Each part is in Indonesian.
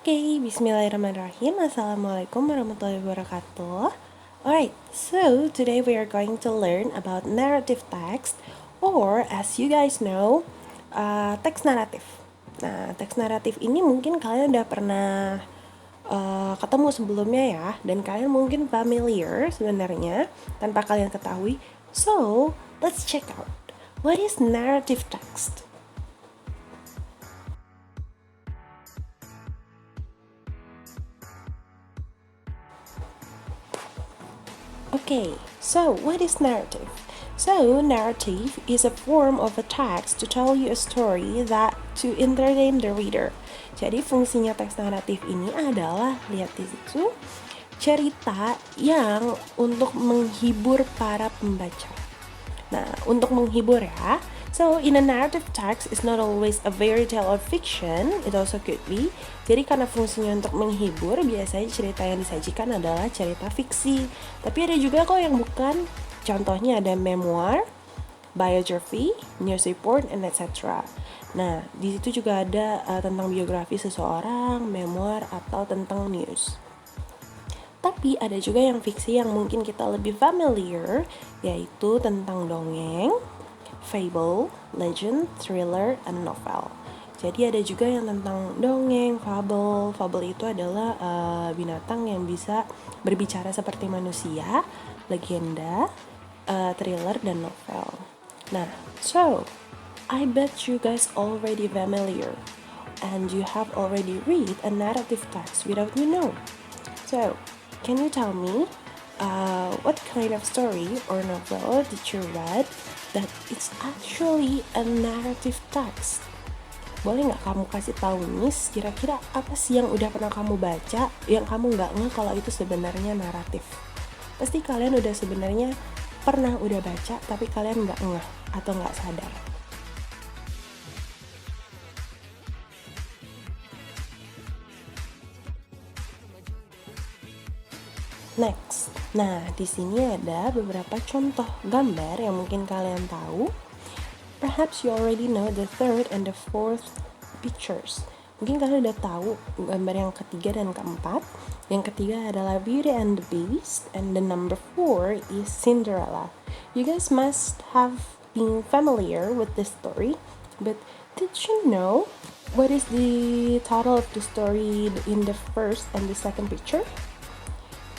Okay, bismillahirrahmanirrahim. Assalamualaikum warahmatullahi wabarakatuh. Alright, so today we are going to learn about narrative text, or as you guys know, teks naratif. Nah, teks naratif ini mungkin kalian udah pernah ketemu sebelumnya ya, dan kalian mungkin familiar sebenarnya tanpa kalian ketahui. So, let's check out. What is narrative text? Okay, so what is narrative? So, narrative is a form of a text to tell you a story that to entertain the reader. Jadi fungsinya teks naratif ini adalah, lihat di situ, cerita yang untuk menghibur para pembaca. Nah, untuk menghibur ya. So, in a narrative text is not always a fairy tale or fiction, it also could be. Jadi karena fungsinya untuk menghibur, biasanya cerita yang disajikan adalah cerita fiksi. Tapi ada juga kok yang bukan. Contohnya ada memoir, biography, news report, and etc. Nah, di situ juga ada tentang biografi seseorang, memoir, atau tentang news. Tapi ada juga yang fiksi yang mungkin kita lebih familiar, yaitu tentang dongeng, fable, legend, thriller, and novel. Jadi ada juga yang tentang dongeng, fable. Fable itu adalah binatang yang bisa berbicara seperti manusia, legenda, thriller, dan novel. Nah, so I bet you guys already familiar and you have already read a narrative text without you know. So, can you tell me what kind of story or novel did you read that it's actually a narrative text? Boleh nggak kamu kasih tahu Miss, kira-kira apa sih yang udah pernah kamu baca yang kamu nggak ngeh kalau itu sebenarnya naratif? Pasti kalian udah sebenarnya pernah udah baca tapi kalian nggak ngeh atau nggak sadar. Next, nah di sini ada beberapa contoh gambar yang mungkin kalian tahu. Perhaps you already know the third and the fourth pictures. Mungkin kalian udah tahu gambar yang ketiga dan keempat. Yang ketiga adalah Beauty and the Beast, and the number 4 is Cinderella. You guys must have been familiar with this story, but did you know what is the title of the story in the first and the second picture?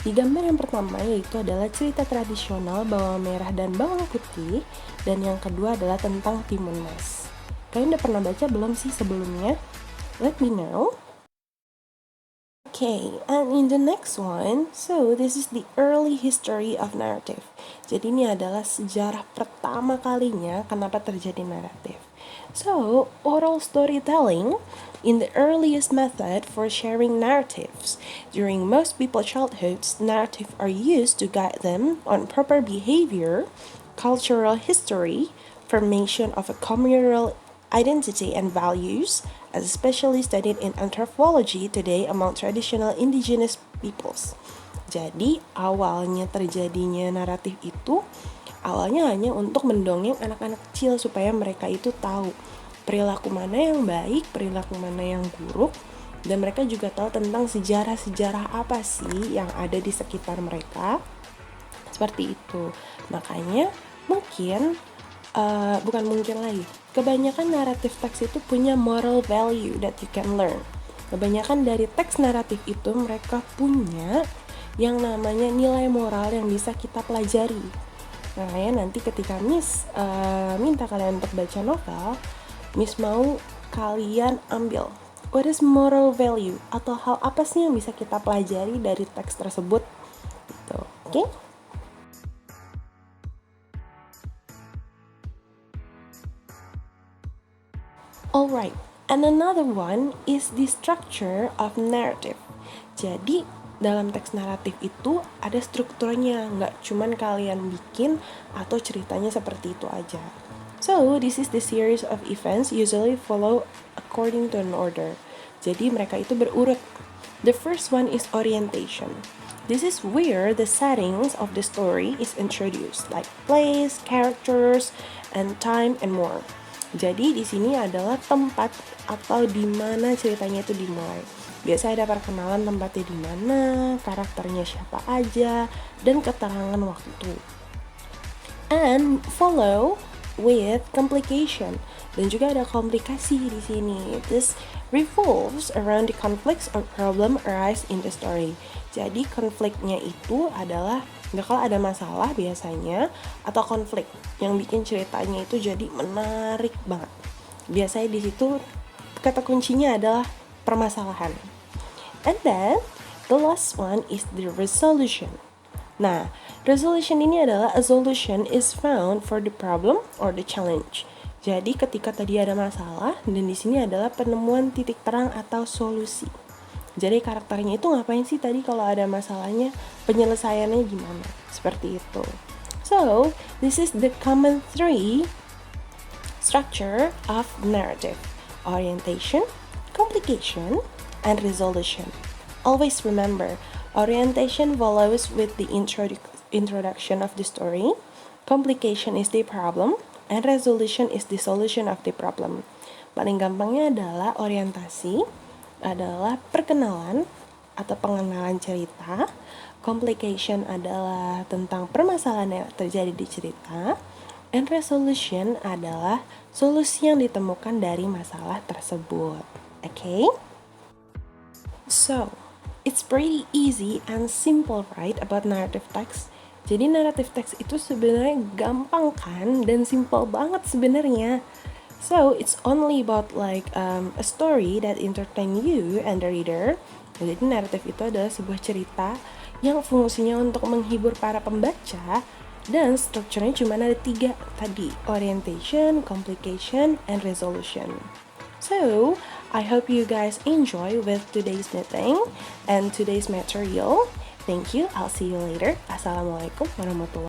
Di gambar yang pertama yaitu adalah cerita tradisional bawang merah dan bawang putih, dan yang kedua adalah tentang timun mas. Kalian udah pernah baca belum sih sebelumnya? Let me know. Okay, and in the next one, so this is the early history of narrative. Jadi ini adalah sejarah pertama kalinya kenapa terjadi naratif. So, oral storytelling in the earliest method for sharing narratives. During most people's childhoods, narratives are used to guide them on proper behavior, cultural history, formation of a communal identity and values, as especially studied in anthropology today among traditional indigenous peoples. Jadi, awalnya terjadinya naratif itu awalnya hanya untuk mendongeng anak-anak kecil supaya mereka itu tahu perilaku mana yang baik, perilaku mana yang buruk, dan mereka juga tahu tentang sejarah-sejarah apa sih yang ada di sekitar mereka. Seperti itu. Makanya mungkin bukan mungkin lagi, kebanyakan naratif teks itu punya moral value that you can learn. Kebanyakan dari teks naratif itu mereka punya yang namanya nilai moral yang bisa kita pelajari. Makanya nanti ketika Miss minta kalian untuk baca novel, Miss mau kalian ambil what is moral value, atau hal apa sih yang bisa kita pelajari dari teks tersebut gitu. Oke? Alright, and another one is the structure of narrative. Jadi dalam teks naratif itu ada strukturnya, nggak cuman kalian bikin atau ceritanya seperti itu aja. So, this is the series of events usually follow according to an order. Jadi mereka itu berurut. The first one is orientation. This is where the settings of the story is introduced, like place, characters, and time, and more. Jadi di sini adalah tempat atau di mana ceritanya itu dimulai. Biasanya ada perkenalan tempatnya di mana, karakternya siapa aja, dan keterangan waktu. And follow with complication. Dan juga ada komplikasi di sini. This revolves around the conflicts or problem arise in the story. Jadi konfliknya itu adalah bakal ada masalah biasanya atau konflik yang bikin ceritanya itu jadi menarik banget. Biasanya di situ kata kuncinya adalah permasalahan. And then the last one is the resolution. Nah, resolution ini adalah a solution is found for the problem or the challenge. Jadi ketika tadi ada masalah dan di sini adalah penemuan titik terang atau solusi. Jadi karakternya itu ngapain sih tadi kalau ada masalahnya, penyelesaiannya gimana? Seperti itu. So, this is the common three structure of narrative: orientation, complication, and resolution. Always remember, orientation follows with the introduction of the story, complication is the problem, and resolution is the solution of the problem. Paling gampangnya adalah orientasi, adalah perkenalan atau pengenalan cerita, complication adalah tentang permasalahan yang terjadi di cerita, and resolution adalah solusi yang ditemukan dari masalah tersebut. Okay? So, it's pretty easy and simple, right, about narrative text. Jadi narrative text itu sebenarnya gampang kan dan simple banget sebenarnya. So it's only about like a story that entertain you and the reader. Jadi naratif itu adalah sebuah cerita yang fungsinya untuk menghibur para pembaca dan strukturnya cuma ada 3 tadi: orientation, complication, and resolution. So I hope you guys enjoy with today's meeting and today's material. Thank you. I'll see you later. Assalamualaikum warahmatullahi wabarakatuh.